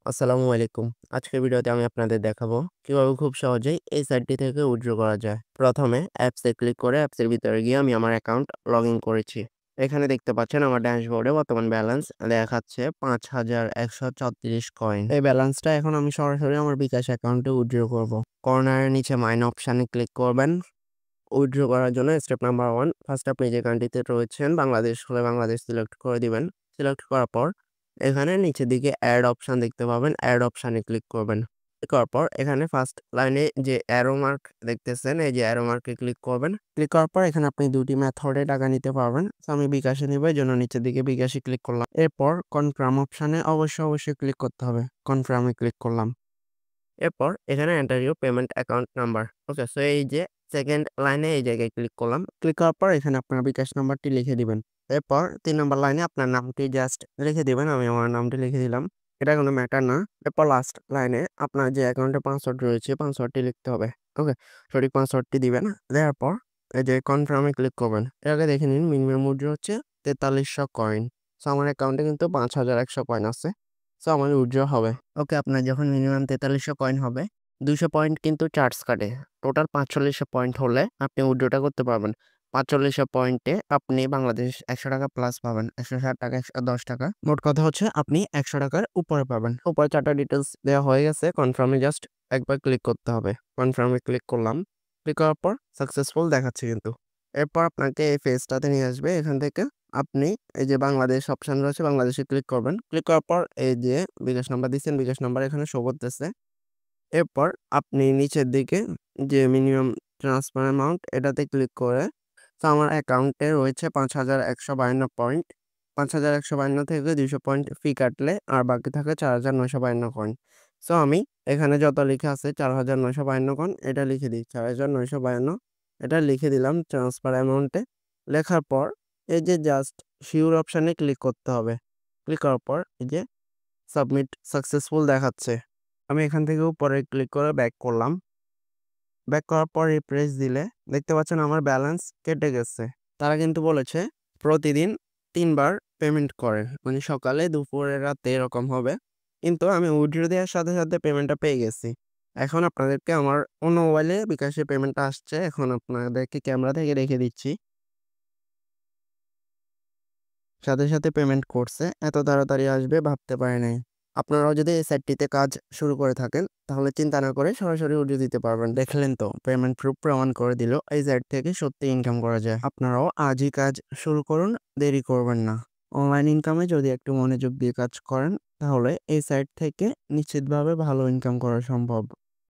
আসসালামু আলাইকুম। আজকের ভিডিওতে আমি আপনাদের দেখাবো কিভাবে খুব সহজেই এই সাইটটি থেকে উইথড্র করা যায়। প্রথমে অ্যাপসে ক্লিক করে অ্যাপসের ভিতরে গিয়ে আমি আমার অ্যাকাউন্ট লগইন করেছি। এখানে দেখতে পাচ্ছেন আমার ড্যাশবোর্ডে বর্তমান ব্যালেন্স দেখাচ্ছে ৫,১৩৬ কয়েন। এই ব্যালেন্সটা এখন আমি সরাসরি আমার বিকাশ অ্যাকাউন্টে উইথড্র করব। কর্নারের নিচে মাইন অপশানে ক্লিক করবেন। উইথড্র করার জন্য স্টেপ নাম্বার 1, ফার্স্ট আপনি যে কান্ট্রিতে রয়েছেন বাংলাদেশ হলে বাংলাদেশ সিলেক্ট করে দিবেন। সিলেক্ট করার পর এখানে নিচের দিকে অ্যাড অপশন দেখতে পাবেন, অ্যাড অপশানে ক্লিক করবেন। ক্লিক করার পর এখানে ফার্স্ট লাইনে যে অ্যারো মার্ক দেখতেছেন, এই যে অ্যারো মার্কে ক্লিক করবেন। ক্লিক করার পর এখানে আপনি দুটি মেথডে টাকা নিতে পারবেন। তো আমি বিকাশে নিব, এই জন্য নিচের দিকে বিকাশে ক্লিক করলাম। এরপর কনফার্ম অপশানে অবশ্যই ক্লিক করতে হবে। কনফার্মে ক্লিক করলাম। এরপর এখানে enter your payment account number. Okay, so এই যে সেকেন্ড লাইনে এই জায়গায় ক্লিক করলাম। ক্লিক করার পর এখানে আপনার বিকাশ নাম্বারটি লিখে দিবেন। এরপর ৩ নম্বর লাইনে আপনার নামটি জাস্ট লিখে দিবেন। আমি আমার নামটি লিখে দিলাম। এটা কোনো ম্যাটার না। এরপর লাস্ট লাইনে আপনার যে অ্যাকাউন্টে পাসওয়ার্ড রয়েছে পাসওয়ার্ডটি লিখতে হবে। ওকে, সঠিক পাসওয়ার্ডটি দিবেন। দেওয়ার পর এই যে কনফার্মে ক্লিক করবেন। এর আগে দেখে নিন মিনিমাম উইথড্র হচ্ছে ৪৩০০ কয়েন। সো আমার অ্যাকাউন্টে কিন্তু ৫,১০০ কয়েন আছে। সো আমার উইথড্র হবে। ওকে, আপনার যখন মিনিমাম ৪৩০০ কয়েন হবে ২০০ পয়েন্ট কিন্তু চার্জ কাটে। টোটাল ৪৫০০ পয়েন্ট হলে আপনি উইথড্রটা করতে পারবেন। ৪৫০০ পয়েন্টে আপনি বাংলাদেশ ৳১০০ প্লাস পাবেন। ৳১৬০, ৳১১০। মোট কথা হচ্ছে আপনি ৳১০০ উপরে পাবেন। উপরে ৪ টা ডিটেইলস দেওয়া হয়ে গেছে। কনফার্মে জাস্ট একবার ক্লিক করতে হবে। কনফার্মে ক্লিক করলাম। ক্লিক করার পর সাকসেসফুল দেখাচ্ছে কিন্তু। এরপর আপনাকে এই পেজটাতে নিয়ে আসবে। এখান থেকে আপনি এই যে বাংলাদেশ অপশন রয়েছে, বাংলাদেশে ক্লিক করবেন। ক্লিক করার পর এই যে বিকাশ নাম্বার দিচ্ছেন, বিকাশ নাম্বার এখানে শো করতেছে। এরপর আপনি নিচের দিকে যে মিনিমাম ট্রান্সফার অ্যামাউন্ট এটাতে ক্লিক করে আমার অ্যাকাউন্টে রয়েছে ৫,১৫২ পয়েন্ট। ৫,১৫২ থেকে ২০০ পয়েন্ট ফি কাটলে আর বাকি থাকে ৪,৯৫২ কয়েন। সো আমি এখানে যত লেখা আছে ৪,৯৫২ কয়েন এটা লিখে দিই। ৪,৯৫২ এটা লিখে দিলাম ট্রান্সফার অ্যামাউন্টে। লেখার পর এই যে জাস্ট শিওর অপশানে ক্লিক করতে হবে। ক্লিক করার পর এই যে সাবমিট সাকসেসফুল দেখাচ্ছে। আমি এখান থেকে উপরে ক্লিক করে ব্যাক করলাম। ব্যাক করার পর রিফ্রেশ দিলে দেখতে পাচ্ছেন আমার ব্যালেন্স কেটে গেছে। তারা কিন্তু বলেছে প্রতিদিন ৩ বার পেমেন্ট করেন। মানে সকালে, দুপুরে, রাতে এরকম হবে। কিন্তু আমি উইথড্র দেওয়ার সাথে পেমেন্টটা পেয়ে গেছি। এখন আপনাদেরকে আমার অন্য মোবাইলে বিকাশে পেমেন্টটা আসছে। এখন আপনাদেরকে ক্যামেরা থেকে রেখে দিচ্ছি। সাথে পেমেন্ট করছে। এত তাড়াতাড়ি আসবে ভাবতে পারি নাই। আপনারাও যদি এই সাইটটিতে কাজ শুরু করে থাকেন তাহলে চিন্তা না করে সরাসরি উঠিয়ে দিতে পারবেন। দেখলেন তো, পেমেন্ট প্রুফ প্রমাণ করে দিল এই সাইট থেকে সত্যি ইনকাম করা যায়। আপনারাও আজই কাজ শুরু করুন, দেরি করবেন না। অনলাইন ইনকামে যদি একটু মনোযোগ দিয়ে কাজ করেন তাহলে এই সাইট থেকে নিশ্চিতভাবে ভালো ইনকাম করা সম্ভব।